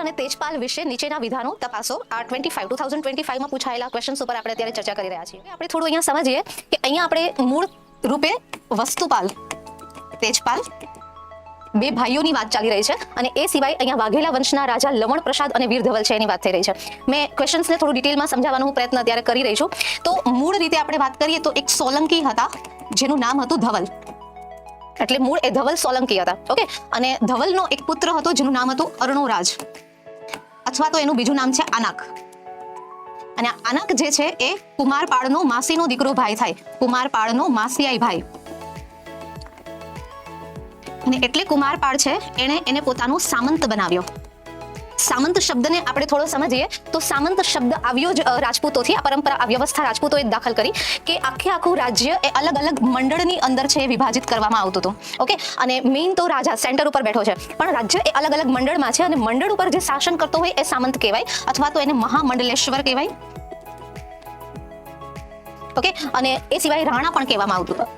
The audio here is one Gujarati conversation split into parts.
અને તેજપાલ વિશે નીચેના વિધાનો તપાસો. આ 2025 માં પૂછાયેલા ક્વેશ્ચન્સ ઉપર આપણે અત્યારે ચર્ચા કરી રહ્યા છીએ. આપણે થોડું અહીંયા સમજીએ કે અહીંયા આપણે મૂળ રૂપે વસ્તુપાલ, તેજપાલ બે ભાઈઓની વાત ચાલી રહી છે અને એ સિવાય અહીંયા વાઘેલા વંશના રાજા લવણ પ્રસાદ અને વીર ધવલ છે એની વાત થઈ રહી છે. મેં ક્વેશ્ચન્સને થોડું ડિટેલમાં સમજાવવાનો હું પ્રયત્ન અત્યારે કરી રહી છું. તો મૂળ રીતે આપણે વાત કરીએ તો એક સોલંકી હતા જેનું નામ હતું ધવલ, એટલે મૂળ એ ધવલ સોલંકી હતા. ઓકે, અને ધવલનો એક પુત્ર હતો જેનું નામ હતું અર્ણોરાજ, અથવા તો એનું બીજું નામ છે આનાક. અને આનાક જે છે એ કુમારપાળનો માસીનો દીકરો ભાઈ થાય, કુમારપાળનો માસિયાઈ ભાઈ. અને એટલે કુમારપાળ છે એને પોતાનો સામંત બનાવ્યો. સામંત શબ્દને આપણે થોડો સમજીએ તો સામંત શબ્દ આવ્યો જ રાજપૂતોથી. આ પરંપરા, આ વ્યવસ્થા રાજપૂતોએ દાખલ કરી કે આખું રાજ્ય એ અલગ અલગ મંડળની અંદર છે વિભાજિત કરવામાં આવતું હતું. ઓકે, અને મેઇન તો રાજા સેન્ટર ઉપર બેઠો છે, પણ રાજ્ય એ અલગ અલગ મંડળમાં છે અને મંડળ ઉપર જે શાસન કરતો હોય એ સામંત કહેવાય, અથવા તો એને મહામંડલેશ્વર કહેવાય. ઓકે, અને એ સિવાય રાણા પણ કહેવામાં આવતું હતું.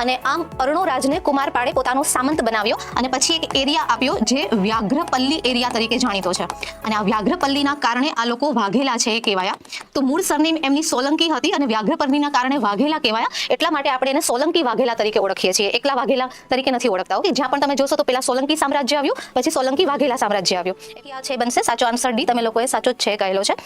અને આમ અર્ણોરાજને કુમારપાળે પોતાનો સામંત બનાવ્યો અને પછી એક એરિયા આપ્યો જે વ્યાઘ્રપલ્લી એરિયા તરીકે જાણીતો છે. અને આ વ્યાઘ્રપલ્લીના કારણે આ લોકો વાઘેલા છે એ કહેવાયા. તો મૂળ સરનેમ એમની સોલંકી હતી અને વ્યાઘ્રપલ્લીના કારણે વાઘેલા કહેવાયા. એટલા માટે આપણે એને સોલંકી વાઘેલા તરીકે ઓળખીએ છીએ, એકલા વાઘેલા તરીકે નથી ઓળખતા. ઓકે, જ્યાં પણ તમે જોશો તો પેલા સોલંકી સામ્રાજ્ય આવ્યું, પછી સોલંકી વાઘેલા સામ્રાજ્ય આવ્યું. એટલે આ છે બનશે સાચો આન્સર ડી. તમે લોકોએ સાચો જ છે કહેલો છે.